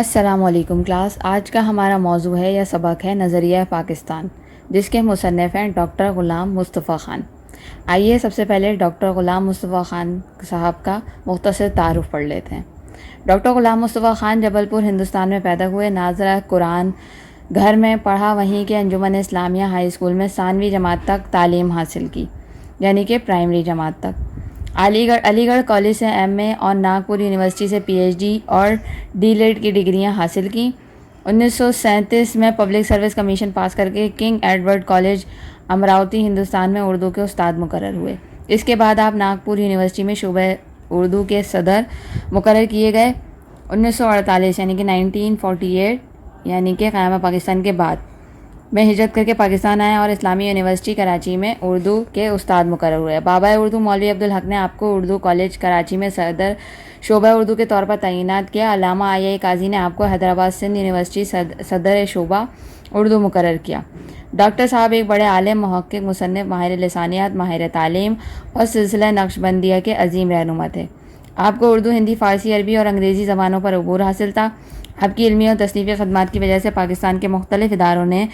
السلام علیکم کلاس. آج کا ہمارا موضوع ہے یا سبق ہے نظریہ پاکستان، جس کے مصنف ہیں ڈاکٹر غلام مصطفیٰ خان. آئیے سب سے پہلے ڈاکٹر غلام مصطفیٰ خان صاحب کا مختصر تعارف پڑھ لیتے ہیں. ڈاکٹر غلام مصطفیٰ خان جبل پور ہندوستان میں پیدا ہوئے. ناظرہ قرآن گھر میں پڑھا، وہیں کے انجمن اسلامیہ ہائی اسکول میں ثانوی جماعت تک تعلیم حاصل کی، یعنی کہ پرائمری جماعت تک. علی گڑھ کالج سے ایم اے اور ناگپور یونیورسٹی سے پی ایچ ڈی اور ڈی لیٹ کی ڈگریاں حاصل کیں. 1937 میں پبلک سروس کمیشن پاس کر کے King Edward College Amravati Hindustan میں اردو کے استاد مقرر ہوئے. اس کے بعد آپ ناگپور یونیورسٹی میں شعبہ اردو کے صدر مقرر کیے گئے. 1948 یعنی کہ 1948 یعنی کہ قیام پاکستان کے بعد میں ہجرت کر کے پاکستان آئے اور اسلامی یونیورسٹی کراچی میں اردو کے استاد مقرر ہوئے. بابا اردو مولوی عبدالحق نے آپ کو اردو کالج کراچی میں صدر شعبہ اردو کے طور پر تعینات کیا. علامہ آئی قاضی نے آپ کو حیدرآباد سندھ یونیورسٹی صدر شعبہ اردو مقرر کیا. ڈاکٹر صاحب ایک بڑے عالم، محقق، مصنف، ماہر لسانیات، ماہر تعلیم اور سلسلہ نقش بندیہ کے عظیم رہنما تھے. آپ کو اردو، ہندی، فارسی، عربی اور انگریزی زبانوں پر عبور حاصل تھا. آپ کی علمی اور تصنیفی خدمات کی وجہ سے پاکستان کے مختلف اداروں نے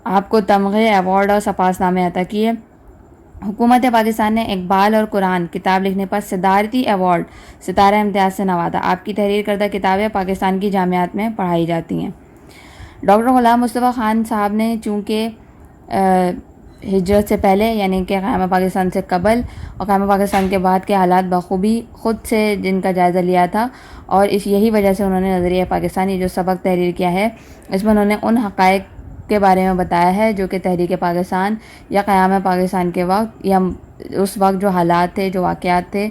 آپ کو تمغے، ایوارڈ اور سپاس نامے عطا کیے. حکومت پاکستان نے اقبال اور قرآن کتاب لکھنے پر صدارتی ایوارڈ ستارہ امتیاز سے نوازا. آپ کی تحریر کردہ کتابیں پاکستان کی جامعات میں پڑھائی جاتی ہیں. ڈاکٹر غلام مصطفیٰ خان صاحب نے چونکہ ہجرت سے پہلے یعنی کہ قیام پاکستان سے قبل اور قیام پاکستان کے بعد کے حالات بخوبی خود سے جن کا جائزہ لیا تھا، اور یہی وجہ سے انہوں نے نظریہ پاکستانی جو سبق تحریر کیا ہے، اس میں انہوں نے ان حقائق کے بارے میں بتایا ہے جو کہ تحریک پاکستان یا قیام پاکستان کے وقت یا اس وقت جو حالات تھے، جو واقعات تھے،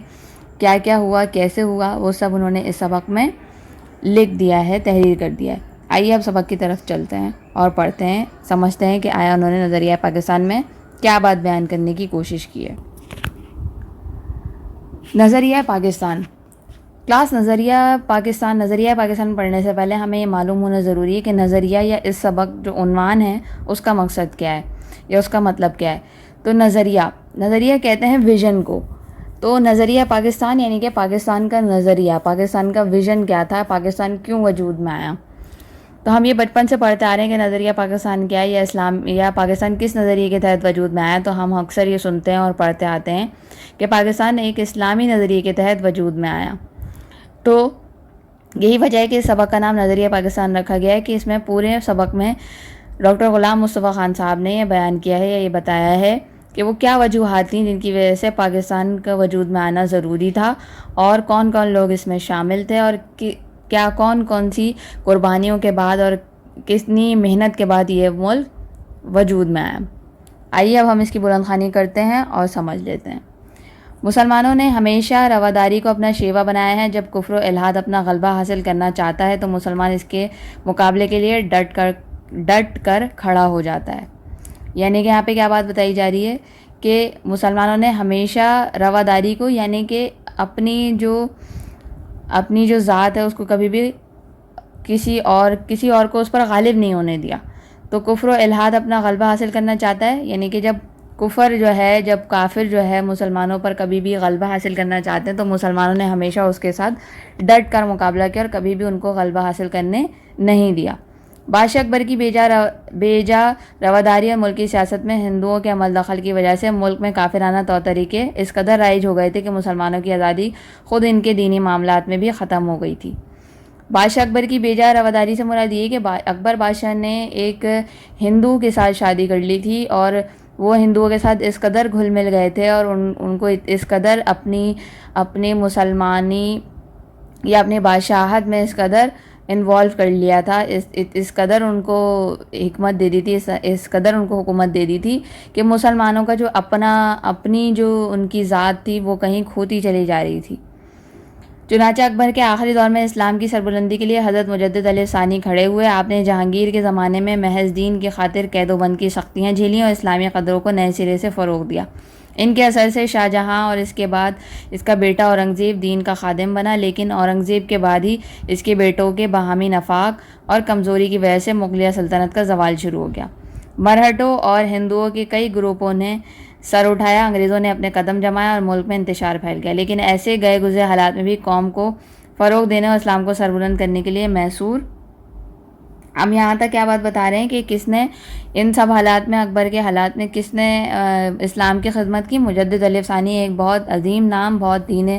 کیا کیا ہوا، کیسے ہوا، وہ سب انہوں نے اس سبق میں لکھ دیا ہے، تحریر کر دیا ہے. آئیے اب سبق کی طرف چلتے ہیں اور پڑھتے ہیں، سمجھتے ہیں کہ آیا انہوں نے نظریہ پاکستان میں کیا بات بیان کرنے کی کوشش کی ہے. نظریہ پاکستان. کلاس نظریہ پاکستان پڑھنے سے پہلے ہمیں یہ معلوم ہونا ضروری ہے کہ نظریہ یا اس سبق جو عنوان ہے اس کا مقصد کیا ہے یا اس کا مطلب کیا ہے. تو نظریہ کہتے ہیں ویژن کو. تو نظریہ پاکستان یعنی کہ پاکستان کا نظریہ، پاکستان کا ویژن کیا تھا، پاکستان کیوں وجود میں آیا. تو ہم یہ بچپن سے پڑھتے آ رہے ہیں کہ نظریہ پاکستان کیا ہے یا اسلام یا پاکستان کس نظریے کے تحت وجود میں آیا. تو ہم اکثر یہ سنتے ہیں اور پڑھتے آتے ہیں کہ پاکستان ایک اسلامی نظریے کے تحت وجود میں آیا. تو یہی وجہ ہے کہ اس سبق کا نام نظریہ پاکستان رکھا گیا ہے کہ اس میں پورے سبق میں ڈاکٹر غلام مصطفیٰ خان صاحب نے یہ بیان کیا ہے یا یہ بتایا ہے کہ وہ کیا وجوہات تھیں جن کی وجہ سے پاکستان کا وجود میں آنا ضروری تھا، اور کون کون لوگ اس میں شامل تھے، اور کیا کون سی قربانیوں کے بعد اور کتنی محنت کے بعد یہ ملک وجود میں آیا. آئیے اب ہم اس کی بلند خوانی کرتے ہیں اور سمجھ لیتے ہیں. مسلمانوں نے ہمیشہ رواداری کو اپنا شیوا بنایا ہے. جب کفر و الحاد اپنا غلبہ حاصل کرنا چاہتا ہے تو مسلمان اس کے مقابلے کے لیے ڈٹ کر کھڑا ہو جاتا ہے. یعنی کہ یہاں پہ کیا بات بتائی جا رہی ہے کہ مسلمانوں نے ہمیشہ رواداری کو یعنی کہ اپنی جو ذات ہے اس کو کبھی بھی کسی اور کو اس پر غالب نہیں ہونے دیا. تو کفر و الحاد اپنا غلبہ حاصل کرنا چاہتا ہے، یعنی کہ جب کافر جو ہے مسلمانوں پر کبھی بھی غلبہ حاصل کرنا چاہتے ہیں تو مسلمانوں نے ہمیشہ اس کے ساتھ ڈٹ کر مقابلہ کیا اور کبھی بھی ان کو غلبہ حاصل کرنے نہیں دیا. بادشاہ اکبر کی بے جا رواداری اور ملکی سیاست میں ہندوؤں کے عمل دخل کی وجہ سے ملک میں کافرانہ طور طریقے اس قدر رائج ہو گئے تھے کہ مسلمانوں کی آزادی خود ان کے دینی معاملات میں بھی ختم ہو گئی تھی. بادشاہ اکبر کی بے جا رواداری سے مراد یہ کہ اکبر بادشاہ نے ایک ہندو کے ساتھ شادی کر لی تھی، اور وہ ہندوؤں کے ساتھ اس قدر گھل مل گئے تھے اور ان کو اس قدر اپنی مسلمانی یا اپنی بادشاہت میں اس قدر انوالو کر لیا تھا، اس قدر ان کو حکمت دے دی تھی، اس قدر ان کو حکومت دے دی تھی کہ مسلمانوں کا جو اپنی جو ان کی ذات تھی وہ کہیں کھوتی چلی جا رہی تھی. چنانچہ اکبر کے آخری دور میں اسلام کی سربلندی کے لیے حضرت مجدد علیہ ثانی کھڑے ہوئے. آپ نے جہانگیر کے زمانے میں محض دین کی خاطر قید و بند کی سختیاں جھیلیں اور اسلامی قدروں کو نئے سرے سے فروغ دیا. ان کے اثر سے شاہ جہاں اور اس کے بعد اس کا بیٹا اورنگزیب دین کا خادم بنا، لیکن اورنگزیب کے بعد ہی اس کے بیٹوں کے باہمی نفاق اور کمزوری کی وجہ سے مغلیہ سلطنت کا زوال شروع ہو گیا. مرہٹوں اور ہندوؤں کے کئی گروپوں نے سر اٹھایا، انگریزوں نے اپنے قدم جمایا اور ملک میں انتشار پھیل گیا. لیکن ایسے گئے گزرے حالات میں بھی قوم کو فروغ دینے اور اسلام کو سربلند کرنے کے لیے میسور ہم یہاں تک کیا بات بتا رہے ہیں کہ کس نے ان سب حالات میں، اکبر کے حالات میں کس نے اسلام کی خدمت کی؟ مجدد الف ثانی، ایک بہت عظیم نام، بہت دین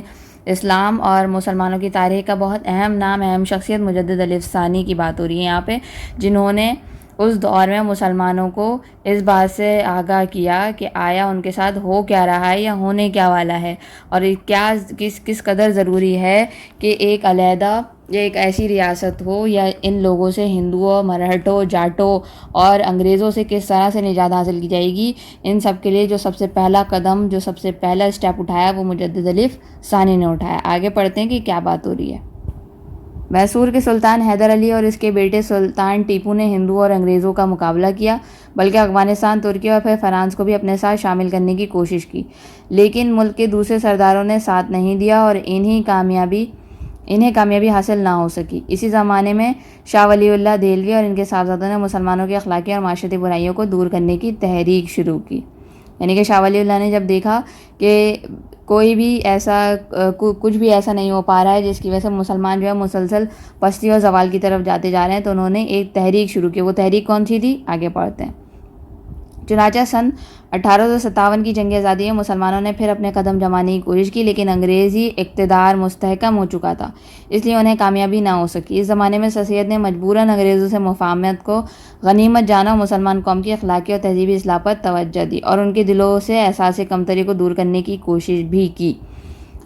اسلام اور مسلمانوں کی تاریخ کا بہت اہم نام، اہم شخصیت مجدد الف ثانی کی بات ہو رہی ہے یہاں پہ، جنہوں نے اس دور میں مسلمانوں کو اس بات سے آگاہ کیا کہ آیا ان کے ساتھ ہو کیا رہا ہے یا ہونے کیا والا ہے، اور کیا کس قدر ضروری ہے کہ ایک علیحدہ یا ایک ایسی ریاست ہو، یا ان لوگوں سے، ہندوؤں، مرہٹوں، جاٹوں اور انگریزوں سے کس طرح سے نجات حاصل کی جائے گی۔ ان سب کے لیے جو سب سے پہلا قدم، جو سب سے پہلا اسٹیپ اٹھایا وہ مجدد الف ثانی نے اٹھایا۔ آگے پڑھتے ہیں کہ کیا بات ہو رہی ہے۔ میسور کے سلطان حیدر علی اور اس کے بیٹے سلطان ٹیپو نے ہندوؤں اور انگریزوں کا مقابلہ کیا، بلکہ افغانستان، ترکی اور پھر فرانس کو بھی اپنے ساتھ شامل کرنے کی کوشش کی، لیکن ملک کے دوسرے سرداروں نے ساتھ نہیں دیا اور انہیں کامیابی حاصل نہ ہو سکی۔ اسی زمانے میں شاہ ولی اللہ دہلوی اور ان کے صاحبزادوں نے مسلمانوں کی اخلاقی اور معاشرتی برائیوں کو دور کرنے کی تحریک شروع کی۔ یعنی کہ شاہ ولی اللہ نے جب دیکھا کہ کوئی بھی ایسا کچھ بھی ایسا نہیں ہو پا رہا ہے جس کی وجہ سے مسلمان جو ہے مسلسل پستی اور زوال کی طرف جاتے جا رہے ہیں، تو انہوں نے ایک تحریک شروع کی۔ وہ تحریک کون سی تھی؟ آگے پڑھتے ہیں۔ چنانچہ سن 1857 کی جنگ آزادی میں مسلمانوں نے پھر اپنے قدم جمانے کی کوشش کی، لیکن انگریزی اقتدار مستحکم ہو چکا تھا، اس لیے انہیں کامیابی نہ ہو سکی۔ اس زمانے میں سر سید نے مجبوراً انگریزوں سے مفاہمت کو غنیمت جانا اور مسلمان قوم کی اخلاقی اور تہذیبی اصلاح پر توجہ دی، اور ان کے دلوں سے احساس کمتری کو دور کرنے کی کوشش بھی کی۔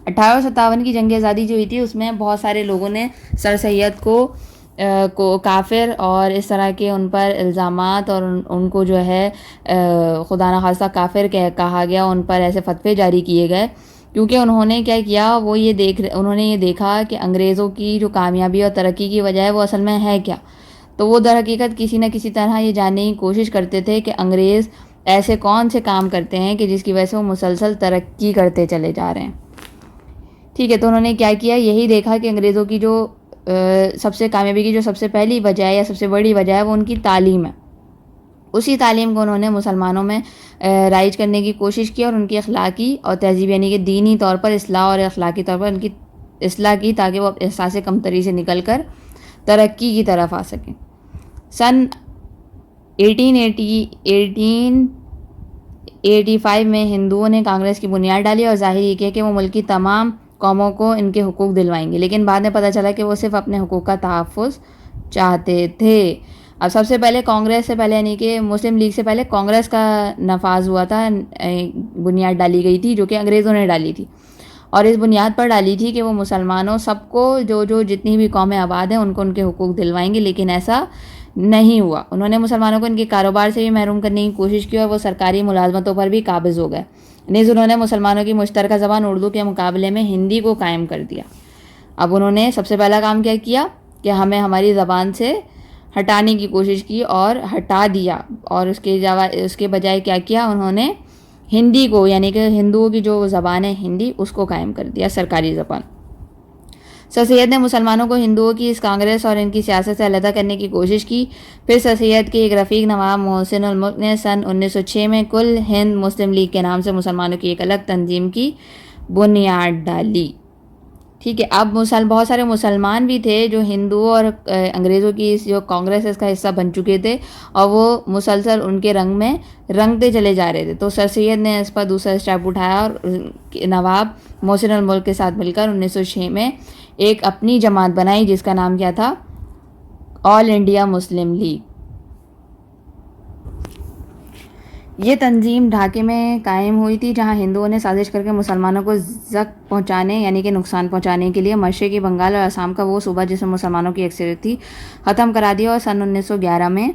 1857 کی جنگ آزادی جو ہوئی تھی، اس میں بہت سارے لوگوں نے سر سید کو کافر اور اس طرح کے ان پر الزامات، اور ان کو جو ہے خدا نخواستہ کافر کہا گیا، ان پر ایسے فتوے جاری کیے گئے، کیونکہ انہوں نے کیا کیا، انہوں نے یہ دیکھا کہ انگریزوں کی جو کامیابی اور ترقی کی وجہ ہے وہ اصل میں ہے کیا۔ تو وہ در حقیقت کسی نہ کسی طرح یہ جاننے کی کوشش کرتے تھے کہ انگریز ایسے کون سے کام کرتے ہیں کہ جس کی وجہ سے وہ مسلسل ترقی کرتے چلے جا رہے ہیں۔ ٹھیک ہے، تو انہوں نے کیا کیا، یہی دیکھا کہ انگریزوں کی جو سب سے کامیابی کی جو سب سے پہلی وجہ ہے یا سب سے بڑی وجہ ہے وہ ان کی تعلیم ہے۔ اسی تعلیم کو انہوں نے مسلمانوں میں رائج کرنے کی کوشش کی، اور ان کی اخلاقی اور تہذیب، یعنی کہ دینی طور پر اصلاح اور اخلاقی طور پر ان کی اصلاح کی، تاکہ وہ احساس کمتری سے نکل کر ترقی کی طرف آ سکیں۔ سن 1885 میں ہندوؤں نے کانگریس کی بنیاد ڈالی اور ظاہر یہ کیا کہ وہ ملک کی تمام قوموں کو ان کے حقوق دلوائیں گے، لیکن بعد میں پتہ چلا کہ وہ صرف اپنے حقوق کا تحفظ چاہتے تھے۔ اب سب سے پہلے کانگریس سے پہلے، یعنی کہ مسلم لیگ سے پہلے کانگریس کا نفاذ ہوا تھا، بنیاد ڈالی گئی تھی جو کہ انگریزوں نے ڈالی تھی، اور اس بنیاد پر ڈالی تھی کہ وہ مسلمانوں سب کو جو جتنی بھی قومیں آباد ہیں ان کو ان کے حقوق دلوائیں گے، لیکن ایسا نہیں ہوا۔ انہوں نے مسلمانوں کو ان کے کاروبار سے بھی محروم کرنے کی کوشش کی، اور وہ سرکاری ملازمتوں پر بھی قابض ہو گئے۔ نیز انہوں نے مسلمانوں کی مشترکہ زبان اردو کے مقابلے میں ہندی کو قائم کر دیا۔ اب انہوں نے سب سے پہلا کام کیا کیا کہ ہمیں ہماری زبان سے ہٹانے کی کوشش کی اور ہٹا دیا، اور اس کے بجائے کیا کیا، انہوں نے ہندی کو، یعنی کہ ہندوؤں کی جو زبان ہے ہندی، اس کو قائم کر دیا سرکاری زبان۔ سر سید نے مسلمانوں کو ہندوؤں کی اس کانگریس اور ان کی سیاست سے علیحدہ کرنے کی کوشش کی۔ پھر سر سید کے ایک رفیق نواب محسن الملک نے سن 1906 میں کل ہند مسلم لیگ کے نام سے مسلمانوں کی ایک الگ تنظیم کی بنیاد ڈالی۔ ٹھیک ہے، اب بہت سارے مسلمان بھی تھے جو ہندوؤں اور انگریزوں کی جو کانگریس ہے اس کا حصہ بن چکے تھے، اور وہ مسلسل ان کے رنگ میں رنگتے چلے جا رہے تھے۔ تو سر سید نے اس پر دوسرا اسٹیپ اٹھایا، اور نواب محسن الملک کے ساتھ مل کر 1906 میں ایک اپنی جماعت بنائی جس کا نام کیا تھا، آل انڈیا مسلم لیگ۔ یہ تنظیم ڈھاکے میں قائم ہوئی تھی، جہاں ہندوؤں نے سازش کر کے مسلمانوں کو زخم پہنچانے، یعنی کہ نقصان پہنچانے کے لیے مشرقی بنگال اور آسام کا وہ صوبہ جس میں مسلمانوں کی اکثریت تھی ختم کرا دیا، اور سن 1911 میں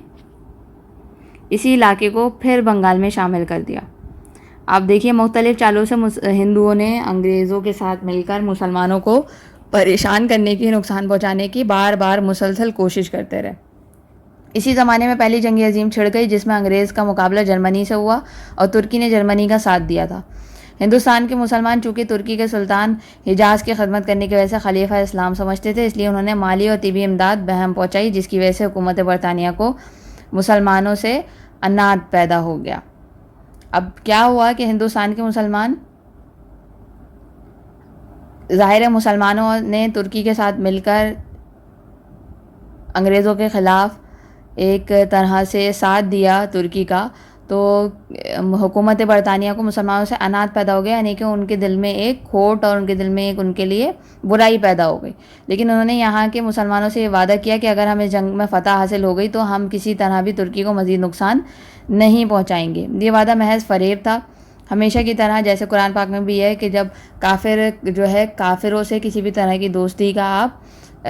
اسی علاقے کو پھر بنگال میں شامل کر دیا۔ آپ دیکھیے مختلف چالوں سے ہندوؤں نے انگریزوں کے ساتھ مل کر مسلمانوں کو پریشان کرنے کی، نقصان پہنچانے کی بار بار مسلسل کوشش کرتے رہے۔ اسی زمانے میں پہلی جنگ عظیم چھڑ گئی، جس میں انگریز کا مقابلہ جرمنی سے ہوا اور ترکی نے جرمنی کا ساتھ دیا تھا۔ ہندوستان کے مسلمان چونکہ ترکی کے سلطان حجاز کی خدمت کرنے کی وجہ سے خلیفہ اسلام سمجھتے تھے، اس لیے انہوں نے مالی اور طبی امداد بہم پہنچائی، جس کی وجہ سے حکومت برطانیہ کو مسلمانوں سے عناد پیدا ہو گیا۔ اب کیا ہوا کہ ہندوستان کے مسلمان، ظاہر مسلمانوں نے ترکی کے ساتھ مل کر انگریزوں کے خلاف ایک طرح سے ساتھ دیا ترکی کا، تو حکومت برطانیہ کو مسلمانوں سے انات پیدا ہو گیا، یعنی کہ ان کے دل میں ایک کھوٹ اور ان کے دل میں ایک ان کے لیے برائی پیدا ہو گئی۔ لیکن انہوں نے یہاں کے مسلمانوں سے یہ وعدہ کیا کہ اگر ہمیں جنگ میں فتح حاصل ہو گئی تو ہم کسی طرح بھی ترکی کو مزید نقصان نہیں پہنچائیں گے۔ یہ وعدہ محض فریب تھا، ہمیشہ کی طرح جیسے قرآن پاک میں بھی ہے کہ جب کافر جو ہے کافروں سے کسی بھی طرح کی دوستی کا آپ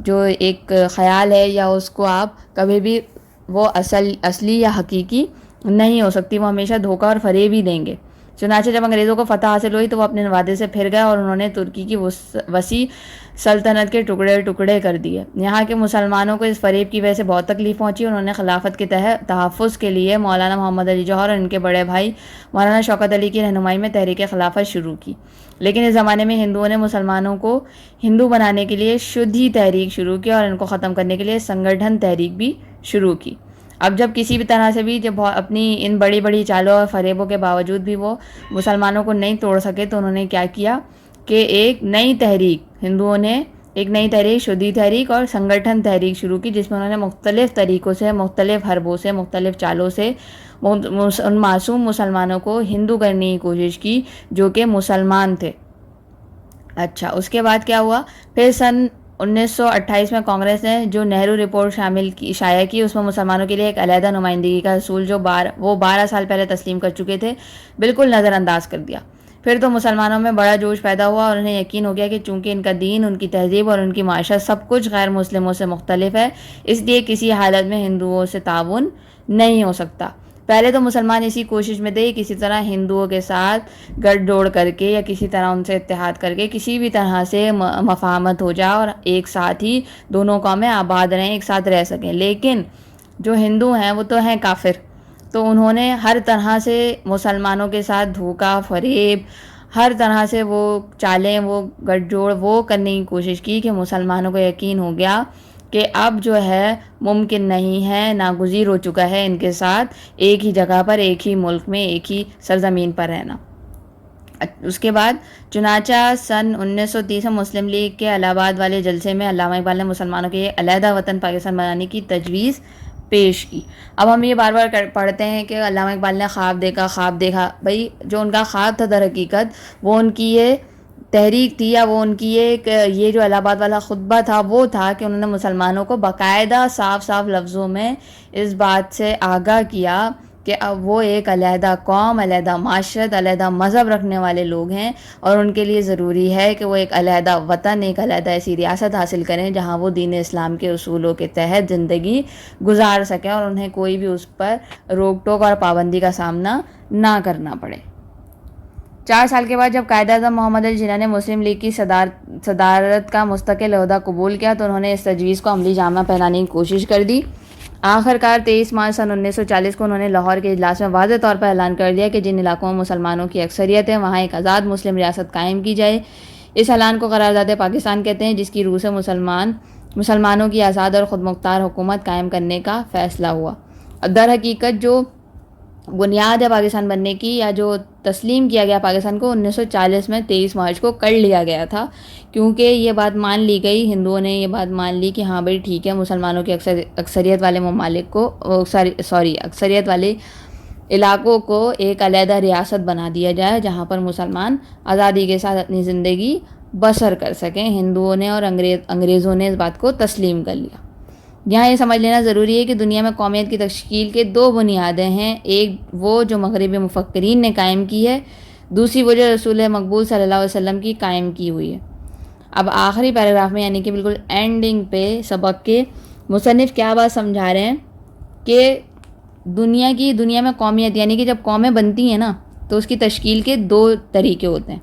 جو ایک خیال ہے یا اس کو آپ کبھی بھی وہ اصلی یا حقیقی نہیں ہو سکتی، وہ ہمیشہ دھوکہ اور فریب ہی دیں گے۔ چنانچہ جب انگریزوں کو فتح حاصل ہوئی تو وہ اپنے وعدے سے پھر گئے اور انہوں نے ترکی کی وسیع سلطنت کے ٹکڑے ٹکڑے کر دیے۔ یہاں کے مسلمانوں کو اس فریب کی وجہ سے بہت تکلیف پہنچی۔ انہوں نے خلافت کے تحفظ کے لیے مولانا محمد علی جوہر اور ان کے بڑے بھائی مولانا شوکت علی کی رہنمائی میں تحریک خلافت شروع کی۔ لیکن اس زمانے میں ہندوؤں نے مسلمانوں کو ہندو بنانے کے لیے شدھی تحریک شروع کی اور ان کو ختم کرنے کے لیے سنگٹھن تحریک بھی شروع کی۔ اب جب کسی بھی طرح سے بھی جب اپنی ان بڑی بڑی چالوں اور فریبوں کے باوجود بھی وہ مسلمانوں کو نہیں توڑ سکے تو انہوں نے کیا کیا کہ ایک نئی تحریک، ہندوؤں نے ایک نئی تحریک شدھی تحریک اور سنگٹھن تحریک شروع کی، جس میں انہوں نے مختلف طریقوں سے، مختلف حربوں سے، مختلف چالوں سے ان معصوم مسلمانوں کو ہندو کرنے کی کوشش کی جو کہ مسلمان تھے۔ اچھا، اس کے بعد کیا ہوا؟ پھر سن 1928 میں کانگریس نے جو نہرو رپورٹ شائع کی، اس میں مسلمانوں کے لیے ایک علیحدہ نمائندگی کا اصول جو وہ 12 سال پہلے تسلیم کر چکے تھے بالکل نظر انداز کر دیا۔ پھر تو مسلمانوں میں بڑا جوش پیدا ہوا اور انہیں یقین ہو گیا کہ چونکہ ان کا دین، ان کی تہذیب اور ان کی معاشرت سب کچھ غیر مسلموں سے مختلف ہے، اس لیے کسی حالت میں ہندوؤں سے تعاون نہیں ہو سکتا۔ پہلے تو مسلمان اسی کوشش میں تھے کسی طرح ہندوؤں کے ساتھ گٹھ جوڑ کر کے یا کسی طرح ان سے اتحاد کر کے کسی بھی طرح سے مفاہمت ہو جائے اور ایک ساتھ ہی دونوں قومیں آباد رہیں، ایک ساتھ رہ سکیں۔ لیکن جو ہندو ہیں وہ تو ہیں کافر، تو انہوں نے ہر طرح سے مسلمانوں کے ساتھ دھوکہ فریب، ہر طرح سے وہ چالیں، وہ گٹھ جوڑ وہ کرنے کی کوشش کی کہ مسلمانوں کو یقین ہو گیا کہ اب جو ہے ممکن نہیں ہے، ناگزیر ہو چکا ہے ان کے ساتھ ایک ہی جگہ پر، ایک ہی ملک میں، ایک ہی سرزمین پر رہنا۔ اس کے بعد چنانچہ سن 1930 میں مسلم لیگ کے الہ آباد والے جلسے میں علامہ اقبال نے مسلمانوں کے علیحدہ وطن پاکستان بنانے کی تجویز پیش کی۔ اب ہم یہ بار بار پڑھتے ہیں کہ علامہ اقبال نے خواب دیکھا، بھائی جو ان کا خواب تھا در حقیقت وہ ان کی یہ تحریک تھی، یا وہ ان کی یہ جو الہ آباد والا خطبہ تھا وہ تھا کہ انہوں نے مسلمانوں کو باقاعدہ صاف صاف لفظوں میں اس بات سے آگاہ کیا کہ اب وہ ایک علیحدہ قوم، علیحدہ معاشرت، علیحدہ مذہب رکھنے والے لوگ ہیں اور ان کے لیے ضروری ہے کہ وہ ایک علیحدہ وطن، ایک علیحدہ ایسی ریاست حاصل کریں جہاں وہ دین اسلام کے اصولوں کے تحت زندگی گزار سکیں اور انہیں کوئی بھی اس پر روک ٹوک اور پابندی کا سامنا نہ کرنا پڑے۔ 4 سال کے بعد جب قائد اعظم محمد علی جناح نے مسلم لیگ کی صدارت کا مستقل عہدہ قبول کیا تو انہوں نے اس تجویز کو عملی جامہ پہنانے کی کوشش کر دی۔ آخرکار 23 مارچ سن 1940 کو انہوں نے لاہور کے اجلاس میں واضح طور پر اعلان کر دیا کہ جن علاقوں میں مسلمانوں کی اکثریت ہے وہاں ایک آزاد مسلم ریاست قائم کی جائے۔ اس اعلان کو قرارداد پاکستان کہتے ہیں، جس کی روح سے مسلمانوں کی آزاد اور خود مختار حکومت قائم کرنے کا فیصلہ ہوا۔ در حقیقت جو بنیاد ہے پاکستان بننے کی، یا جو تسلیم کیا گیا پاکستان کو 1940 میں 23 مارچ کو کر لیا گیا تھا، کیونکہ یہ بات مان لی گئی، ہندوؤں نے یہ بات مان لی کہ ہاں بھائی ٹھیک ہے، مسلمانوں کی اکثریت والے ممالک کو اکثریت والے علاقوں کو ایک علیحدہ ریاست بنا دیا جائے جہاں پر مسلمان آزادی کے ساتھ اپنی زندگی بسر کر سکیں۔ ہندوؤں نے اور انگریزوں نے اس بات کو تسلیم کر لیا۔ یہاں یہ سمجھ لینا ضروری ہے کہ دنیا میں قومیت کی تشکیل کے 2 بنیادیں ہیں، ایک وہ جو مغربی مفکرین نے قائم کی ہے، دوسری وہ جو رسول مقبول صلی اللہ علیہ وسلم کی قائم کی ہوئی ہے۔ اب آخری پیراگراف میں یعنی کہ بالکل اینڈنگ پہ سبق کے مصنف کیا بات سمجھا رہے ہیں کہ دنیا میں قومیت یعنی کہ جب قومیں بنتی ہیں نا تو اس کی تشکیل کے 2 طریقے ہوتے ہیں۔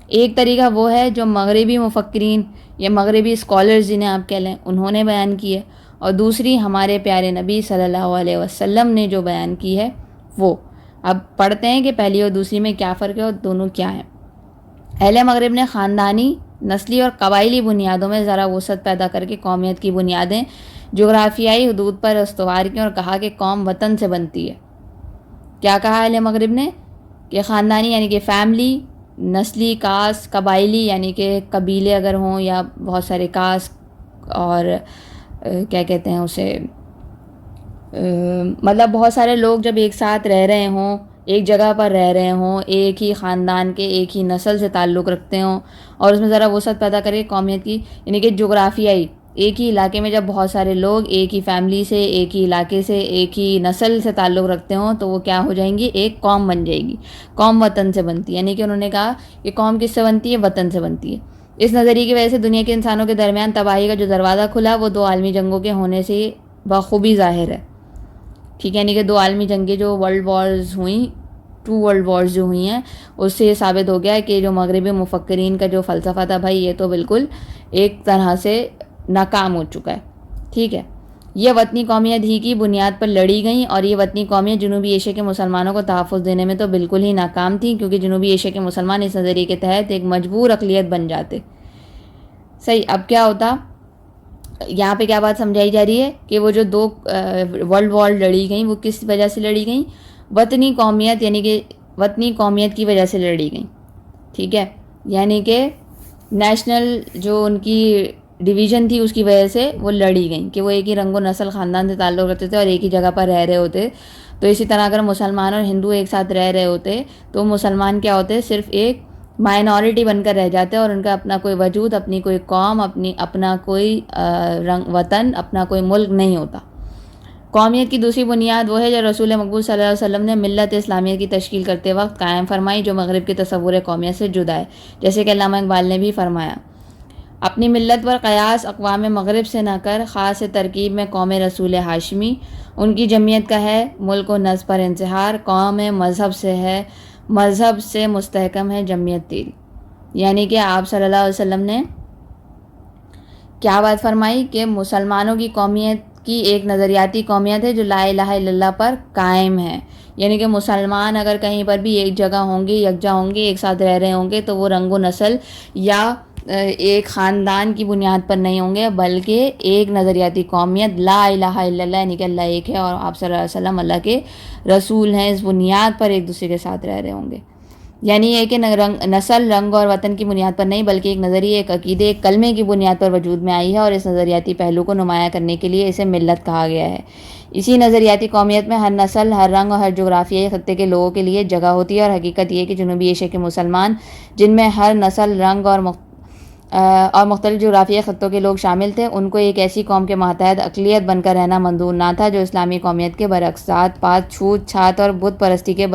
ایک طریقہ وہ ہے جو مغربی مفکرین یا مغربی اسکالرز جنہیں آپ کہہ لیں انہوں نے بیان کی ہے، اور دوسری ہمارے پیارے نبی صلی اللہ علیہ وسلم نے جو بیان کی ہے وہ۔ اب پڑھتے ہیں کہ پہلی اور دوسری میں کیا فرق ہے اور دونوں کیا ہیں۔ اہل مغرب نے خاندانی، نسلی اور قبائلی بنیادوں میں ذرا وسعت پیدا کر کے قومیت کی بنیادیں جغرافیائی حدود پر استوار کی اور کہا کہ قوم وطن سے بنتی ہے۔ کیا کہا اہل مغرب نے کہ خاندانی یعنی کہ فیملی، نسلی، کاسٹ، قبائلی یعنی کہ قبیلے اگر ہوں یا بہت سارے کاسٹ، اور کیا کہتے ہیں اسے مطلب بہت سارے لوگ جب ایک ساتھ رہ رہے ہوں، ایک جگہ پر رہ رہے ہوں، ایک ہی خاندان کے ایک ہی نسل سے تعلق رکھتے ہوں، اور اس میں ذرا وسعت پیدا کرے قومیت کی، یعنی کہ جغرافیائی ایک ہی علاقے میں جب بہت سارے لوگ ایک ہی فیملی سے، ایک ہی علاقے سے، ایک ہی نسل سے تعلق رکھتے ہوں، تو وہ کیا ہو جائیں گی؟ ایک قوم بن جائے گی۔ قوم وطن سے بنتی ہے، یعنی کہ انہوں نے کہا کہ قوم کس سے بنتی ہے؟ وطن سے بنتی ہے۔ اس نظریے کی وجہ سے دنیا کے انسانوں کے درمیان تباہی کا جو دروازہ کھلا وہ 2 عالمی جنگوں کے ہونے سے بخوبی ظاہر ہے۔ ٹھیک ہے، یعنی کہ 2 عالمی جنگیں جو ورلڈ وارز ہوئیں، 2 ورلڈ وارز جو ہوئی ہیں، اس سے یہ ثابت ہو گیا کہ جو مغربی مفکرین کا جو فلسفہ تھا بھائی، یہ تو بالکل ایک طرح سے ناکام ہو چکا ہے۔ ٹھیک ہے، یہ وطنی قومیت ہی کی بنیاد پر لڑی گئیں، اور یہ وطنی قومیت جنوبی ایشیا کے مسلمانوں کو تحفظ دینے میں تو بالکل ہی ناکام تھی، کیونکہ جنوبی ایشیا کے مسلمان اس نظریے کے تحت ایک مجبور اقلیت بن جاتے۔ صحیح، اب کیا ہوتا؟ یہاں پہ کیا بات سمجھائی جا رہی ہے کہ وہ جو 2 ورلڈ وار لڑی گئیں وہ کس وجہ سے لڑی گئیں؟ وطنی قومیت، یعنی کہ وطنی قومیت کی وجہ سے لڑی گئیں۔ ٹھیک ہے، یعنی کہ نیشنل جو ان کی ڈویژن تھی اس کی وجہ سے وہ لڑی گئیں، کہ وہ ایک ہی رنگ و نسل خاندان سے تعلق رکھتے تھے اور ایک ہی جگہ پر رہ رہے ہوتے۔ تو اسی طرح اگر مسلمان اور ہندو ایک ساتھ رہ رہے ہوتے تو مسلمان کیا ہوتے؟ صرف ایک مائنورٹی بن کر رہ جاتے، اور ان کا اپنا کوئی وجود، اپنی کوئی قوم، اپنا کوئی وطن، اپنا کوئی ملک نہیں ہوتا۔ قومیت کی دوسری بنیاد وہ ہے جو رسول مقبول صلی اللہ علیہ وسلم نے ملت اسلامیہ کی تشکیل کرتے وقت قائم فرمائی، جو مغرب کے تصور قومیت سے جدا ہے۔ جیسے کہ علامہ اقبال نے بھی فرمایا، اپنی ملت پر قیاس اقوام مغرب سے نہ کر، خاص ترکیب میں قوم رسول ہاشمی، ان کی جمعیت کا ہے ملک و نسب پر انحصار، قوم مذہب سے ہے، مذہب سے مستحکم ہے جمعیت تیری۔ یعنی کہ آپ صلی اللہ علیہ وسلم نے کیا بات فرمائی کہ مسلمانوں کی قومیت کی ایک نظریاتی قومیت ہے جو لا الہ الا اللہ پر قائم ہے، یعنی کہ مسلمان اگر کہیں پر بھی ایک جگہ ہوں گے، یکجا ہوں گے، ایک ساتھ رہ رہے ہوں گے، تو وہ رنگ و نسل یا ایک خاندان کی بنیاد پر نہیں ہوں گے، بلکہ ایک نظریاتی قومیت لا الہ الا اللہ، یعنی کہ اللہ ایک ہے اور آپ صلی اللہ علیہ وسلم اللہ کے رسول ہیں، اس بنیاد پر ایک دوسرے کے ساتھ رہ رہے ہوں گے۔ یعنی یہ کہ نسل، رنگ اور وطن کی بنیاد پر نہیں، بلکہ ایک نظریے، ایک عقیدے، ایک کلمے کی بنیاد پر وجود میں آئی ہے، اور اس نظریاتی پہلو کو نمایاں کرنے کے لیے اسے ملت کہا گیا ہے۔ اسی نظریاتی قومیت میں ہر نسل، ہر رنگ اور ہر جغرافیائی خطے کے لوگوں کے لیے جگہ ہوتی ہے، اور حقیقت یہ ہے کہ جنوبی ایشیا کے مسلمان، جن میں ہر نسل، رنگ اور مختلف جغرافیائی خطوں کے لوگ شامل تھے، ان کو ایک ایسی قوم کے ماتحت اقلیت بن کر رہنا منظور نہ تھا جو اسلامی قومیت کے برعکس ذات پات، چھوت چھات اور بت پرستی کے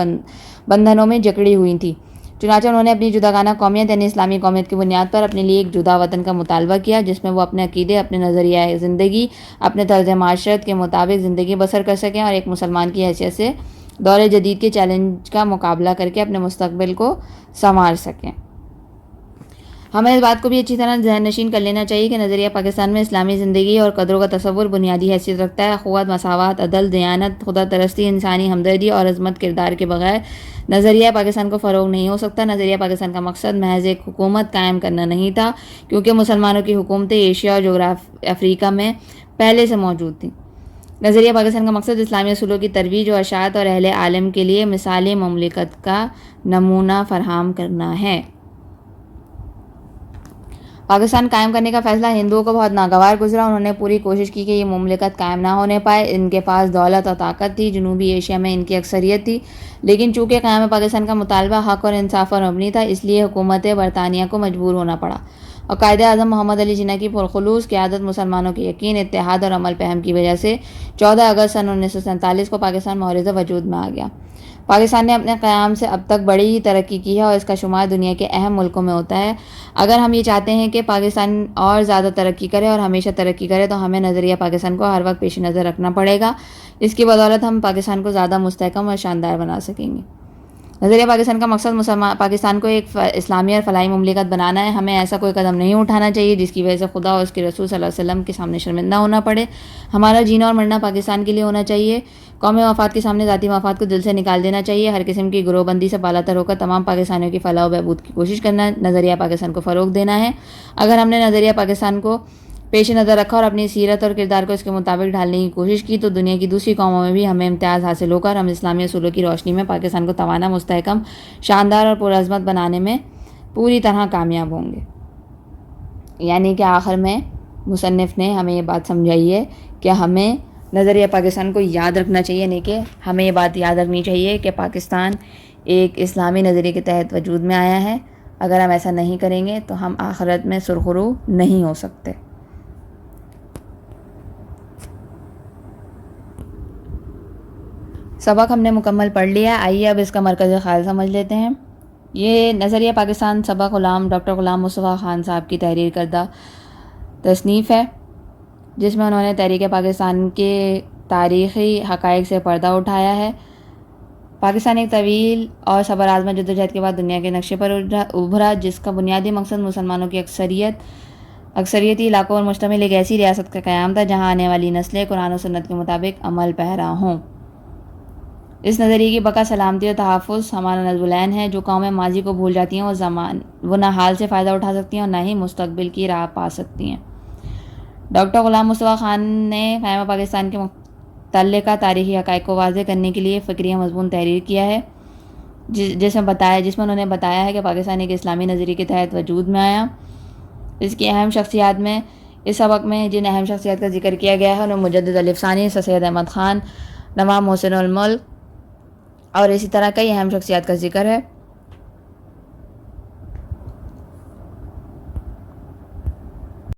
بندھنوں میں جکڑی ہوئی تھی۔ چنانچہ انہوں نے اپنی جداگانہ قومیت یعنی اسلامی قومیت کی بنیاد پر اپنے لیے ایک جدا وطن کا مطالبہ کیا، جس میں وہ اپنے عقیدے، اپنے نظریہ زندگی، اپنے طرز معاشرت کے مطابق زندگی بسر کر سکیں، اور ایک مسلمان کی حیثیت سے دور جدید کے چیلنج کا مقابلہ کر کے اپنے مستقبل کو سنوار سکیں۔ ہمیں اس بات کو بھی اچھی طرح ذہن نشین کر لینا چاہیے کہ نظریہ پاکستان میں اسلامی زندگی اور قدروں کا تصور بنیادی حیثیت رکھتا ہے۔ اخوت، مساوات، عدل، دیانت، خدا پرستی، انسانی ہمدردی اور عظمت کردار کے بغیر نظریہ پاکستان کو فروغ نہیں ہو سکتا۔ نظریہ پاکستان کا مقصد محض ایک حکومت قائم کرنا نہیں تھا، کیونکہ مسلمانوں کی حکومتیں ایشیا اور افریقہ میں پہلے سے موجود تھیں۔ نظریہ پاکستان کا مقصد اسلامی اصولوں کی ترویج و اشاعت اور اہل عالم کے لیے مثالی مملکت کا نمونہ فراہم کرنا ہے۔ پاکستان قائم کرنے کا فیصلہ ہندوؤں کو بہت ناگوار گزرا۔ انہوں نے پوری کوشش کی کہ یہ مملکت قائم نہ ہونے پائے۔ ان کے پاس دولت اور طاقت تھی، جنوبی ایشیا میں ان کی اکثریت تھی، لیکن چونکہ قیام پاکستان کا مطالبہ حق اور انصاف پر مبنی تھا، اس لیے حکومت برطانیہ کو مجبور ہونا پڑا، اور قائد اعظم محمد علی جناح کی پرخلوص قیادت، مسلمانوں کے یقین، اتحاد اور عمل پہم کی وجہ سے 14 اگست سن 1947 کو پاکستان محرز وجود میں آ گیا۔ پاکستان نے اپنے قیام سے اب تک بڑی ہی ترقی کی ہے، اور اس کا شمار دنیا کے اہم ملکوں میں ہوتا ہے۔ اگر ہم یہ چاہتے ہیں کہ پاکستان اور زیادہ ترقی کرے اور ہمیشہ ترقی کرے، تو ہمیں نظریہ پاکستان کو ہر وقت پیش نظر رکھنا پڑے گا۔ اس کی بدولت ہم پاکستان کو زیادہ مستحکم اور شاندار بنا سکیں گے۔ نظریہ پاکستان کا مقصد پاکستان کو ایک اسلامی اور فلاحی مملکت بنانا ہے۔ ہمیں ایسا کوئی قدم نہیں اٹھانا چاہیے جس کی وجہ سے خدا اور اس کے رسول صلی اللہ علیہ وسلم کے سامنے شرمندہ ہونا پڑے۔ ہمارا جینا اور مرنا پاکستان کے لیے ہونا چاہیے۔ قومی مفاد کے سامنے ذاتی مفاد کو دل سے نکال دینا چاہیے۔ ہر قسم کی گروہ بندی سے بالاتر ہو کر تمام پاکستانیوں کی فلاح و بہبود کی کوشش کرنا، نظریہ پاکستان کو فروغ دینا ہے۔ اگر ہم نے نظریہ پاکستان کو پیش نظر رکھا اور اپنی سیرت اور کردار کو اس کے مطابق ڈھالنے کی کوشش کی، تو دنیا کی دوسری قوموں میں بھی ہمیں امتیاز حاصل ہو کر ہم اسلامی اصولوں کی روشنی میں پاکستان کو توانا، مستحکم، شاندار اور پرعظمت بنانے میں پوری طرح کامیاب ہوں گے۔ یعنی کہ آخر میں مصنف نے ہمیں یہ بات سمجھائی ہے کہ ہمیں نظریہ پاکستان کو یاد رکھنا چاہیے، نہیں کہ ہمیں یہ بات یاد رکھنی چاہیے کہ پاکستان ایک اسلامی نظریے کے تحت وجود میں آیا ہے۔ اگر ہم ایسا نہیں کریں گے تو ہم آخرت میں سرخرو نہیں ہو سکتے۔ سبق ہم نے مکمل پڑھ لیا، آئیے اب اس کا مرکز خیال سمجھ لیتے ہیں۔ یہ نظریہ پاکستان سبق ڈاکٹر غلام مصطفیٰ خان صاحب کی تحریر کردہ تصنیف ہے، جس میں انہوں نے تحریک پاکستان کے تاریخی حقائق سے پردہ اٹھایا ہے۔ پاکستان ایک طویل اور صبر آزما جدوجہد کے بعد دنیا کے نقشے پر ابھرا، جس کا بنیادی مقصد مسلمانوں کی اکثریتی علاقوں پر مشتمل ایک ایسی ریاست کا قیام تھا جہاں آنے والی نسلیں قرآن و سنت کے مطابق عمل پیرا ہوں۔ اس نظریے کی بقا، سلامتی اور تحفظ ہمارا نصب العین ہے۔ جو قومیں ماضی کو بھول جاتی ہیں وہ نہ حال سے فائدہ اٹھا سکتی ہیں اور نہ ہی مستقبل کی راہ پا سکتی ہیں۔ ڈاکٹر غلام مصطفیٰ خان نے قیام پاکستان کے متعلقہ تاریخی حقائق کو واضح کرنے کے لیے فکری مضمون تحریر کیا ہے، جس میں انہوں نے بتایا ہے کہ پاکستان ایک اسلامی نظریے کے تحت وجود میں آیا۔ اس کی اہم شخصیات میں، اس سبق میں جن اہم شخصیات کا ذکر کیا گیا ہے انہیں مجدد الف ثانی، سر سید احمد خان، نواب محسن الملک اور اسی طرح کئی اہم شخصیات کا ذکر ہے۔